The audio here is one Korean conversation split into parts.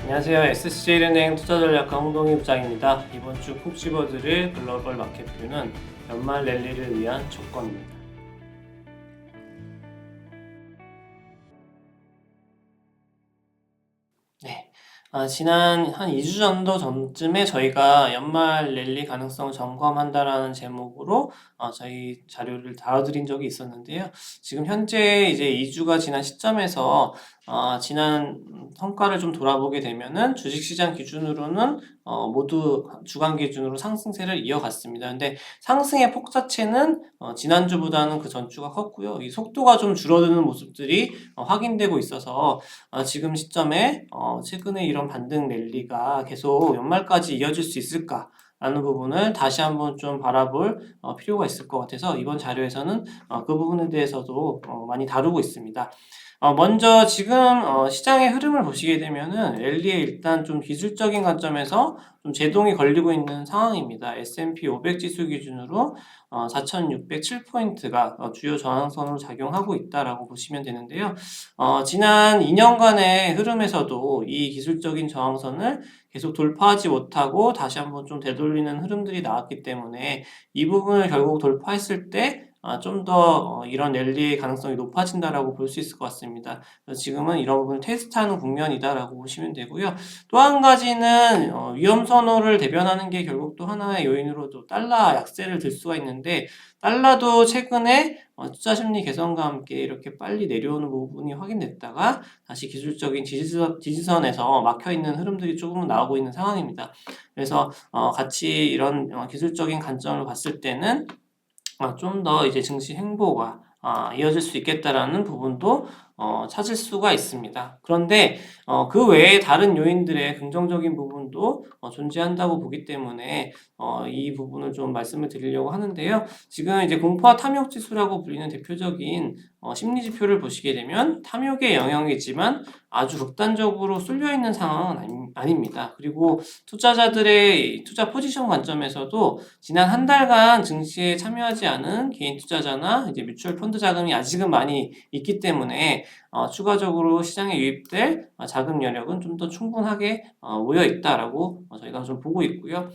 안녕하세요. SC제일은행 투자전략가 홍동희 부장입니다. 이번 주 콕 집어드릴 글로벌 마켓뷰는 연말 랠리를 위한 조건입니다. 네. 지난 한 2주 정도 전쯤에 저희가 연말 랠리 가능성 점검한다라는 제목으로 저희 자료를 다뤄드린 적이 있었는데요. 지금 현재 이제 2주가 지난 시점에서 지난 성과를 좀 돌아보게 되면은 주식시장 기준으로는 모두 주간 기준으로 상승세를 이어갔습니다. 근데 상승의 폭 자체는 지난주보다는 그 전주가 컸고요. 이 속도가 좀 줄어드는 모습들이 확인되고 있어서 지금 시점에 최근에 이런 반등 랠리가 계속 연말까지 이어질 수 있을까? 라는 부분을 다시 한번 좀 바라볼 필요가 있을 것 같아서 이번 자료에서는 그 부분에 대해서도 많이 다루고 있습니다. 먼저 지금 시장의 흐름을 보시게 되면은 랠리에 일단 좀 기술적인 관점에서 좀 제동이 걸리고 있는 상황입니다. S&P 500 지수 기준으로 4,607포인트가 주요 저항선으로 작용하고 있다라고 보시면 되는데요. 지난 2년간의 흐름에서도 이 기술적인 저항선을 계속 돌파하지 못하고 다시 한번 좀 되돌리는 흐름들이 나왔기 때문에 이 부분을 결국 돌파했을 때 좀 더 이런 랠리의 가능성이 높아진다라고 볼 수 있을 것 같습니다. 그래서 지금은 이런 부분을 테스트하는 국면이다라고 보시면 되고요. 또 한 가지는 위험 선호를 대변하는 게 결국 또 하나의 요인으로도 달러 약세를 들 수가 있는데 달러도 최근에 투자 심리 개선과 함께 이렇게 빨리 내려오는 부분이 확인됐다가 다시 기술적인 지지선에서 막혀있는 흐름들이 조금은 나오고 있는 상황입니다. 그래서 같이 이런 기술적인 관점을 봤을 때는 좀 더 이제 증시 행보가 이어질 수 있겠다라는 부분도 찾을 수가 있습니다. 그런데 그 외에 다른 요인들의 긍정적인 부분도 존재한다고 보기 때문에 이 부분을 좀 말씀을 드리려고 하는데요. 지금 이제 공포와 탐욕 지수라고 불리는 대표적인 심리 지표를 보시게 되면 탐욕의 영역이지만 아주 극단적으로 쏠려 있는 상황은 아닙니다. 그리고 투자자들의 투자 포지션 관점에서도 지난 한 달간 증시에 참여하지 않은 개인 투자자나 이제 뮤추얼 펀드 자금이 아직은 많이 있기 때문에 추가적으로 시장에 유입될 자금 여력은 좀 더 충분하게 모여 있다라고 저희가 좀 보고 있고요.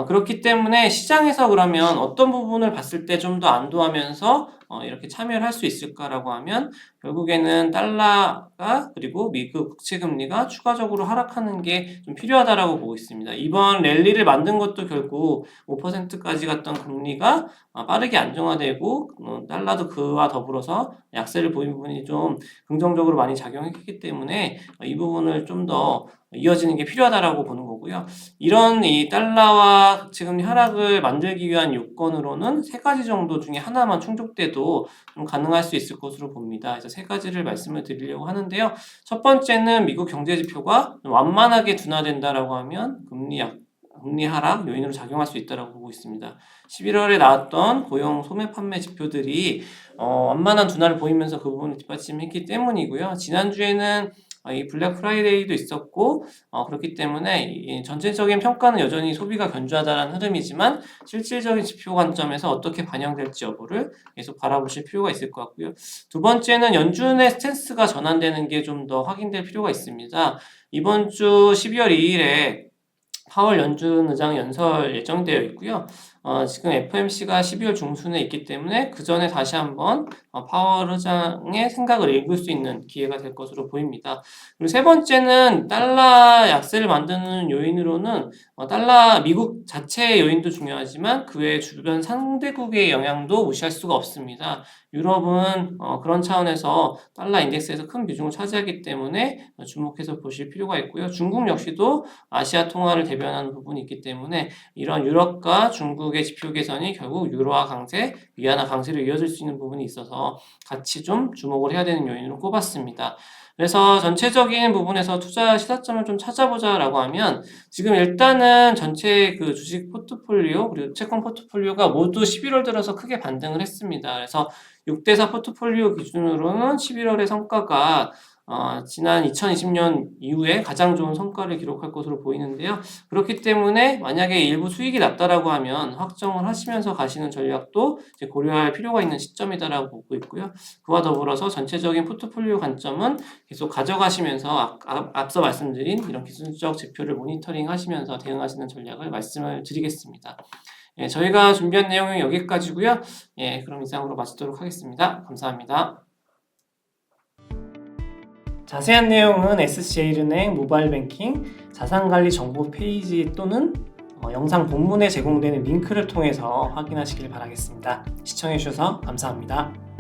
그렇기 때문에 시장에서 그러면 어떤 부분을 봤을 때 좀 더 안도하면서 이렇게 참여를 할 수 있을까라고 하면 결국에는 달러가 그리고 미국 국채 금리가 추가적으로 하락하는 게 좀 필요하다라고 보고 있습니다. 이번 랠리를 만든 것도 결국 5%까지 갔던 금리가 빠르게 안정화되고 달러도 그와 더불어서 약세를 보인 부분이 좀 긍정적으로 많이 작용했기 때문에 이 부분을 좀 더 이어지는 게 필요하다라고 보는 거고요. 이런 이 달러와 국채 금리 하락을 만들기 위한 요건으로는 세 가지 정도 중에 하나만 충족돼도 좀 가능할 수 있을 것으로 봅니다. 그래서 세 가지를 말씀을 드리려고 하는데요. 첫 번째는 미국 경제 지표가 좀 완만하게 둔화된다라고 하면 금리 하락 요인으로 작용할 수 있다고 보고 있습니다. 11월에 나왔던 고용 소매 판매 지표들이 완만한 둔화를 보이면서 그 부분을 뒷받침했기 때문이고요. 지난주에는 이 블랙 프라이데이도 있었고 그렇기 때문에 이 전체적인 평가는 여전히 소비가 견조하다는 흐름이지만 실질적인 지표 관점에서 어떻게 반영될지 여부를 계속 바라보실 필요가 있을 것 같고요. 두 번째는 연준의 스탠스가 전환되는 게 좀 더 확인될 필요가 있습니다. 이번 주 12월 2일에 파월 연준 의장 연설 예정되어 있고요. 지금 FOMC가 12월 중순에 있기 때문에 그 전에 다시 한번 파월 의장의 생각을 읽을 수 있는 기회가 될 것으로 보입니다. 그리고 세 번째는 달러 약세를 만드는 요인으로는 미국 자체의 요인도 중요하지만 그 외 주변 상대국의 영향도 무시할 수가 없습니다. 유럽은 그런 차원에서 달러 인덱스에서 큰 비중을 차지하기 때문에 주목해서 보실 필요가 있고요. 중국 역시도 아시아 통화를 대변하는 부분이 있기 때문에 이런 유럽과 중국의 지표 개선이 결국 유로화 강세, 위안화 강세로 이어질 수 있는 부분이 있어서 같이 좀 주목을 해야 되는 요인으로 꼽았습니다. 그래서 전체적인 부분에서 투자 시사점을 좀 찾아보자라고 하면 지금 일단은 전체 그 주식 포트폴리오 그리고 채권 포트폴리오가 모두 11월 들어서 크게 반등을 했습니다. 그래서 6대4 포트폴리오 기준으로는 11월의 성과가 지난 2020년 이후에 가장 좋은 성과를 기록할 것으로 보이는데요. 그렇기 때문에 만약에 일부 수익이 났다라고 하면 확정을 하시면서 가시는 전략도 이제 고려할 필요가 있는 시점이다라고 보고 있고요. 그와 더불어서 전체적인 포트폴리오 관점은 계속 가져가시면서 앞서 말씀드린 이런 기술적 지표를 모니터링 하시면서 대응하시는 전략을 말씀을 드리겠습니다. 예, 저희가 준비한 내용은 여기까지고요. 예, 그럼 이상으로 마치도록 하겠습니다. 감사합니다. 자세한 내용은 SC제일은행 모바일 뱅킹 자산관리 정보 페이지 또는 영상 본문에 제공되는 링크를 통해서 확인하시길 바라겠습니다. 시청해주셔서 감사합니다.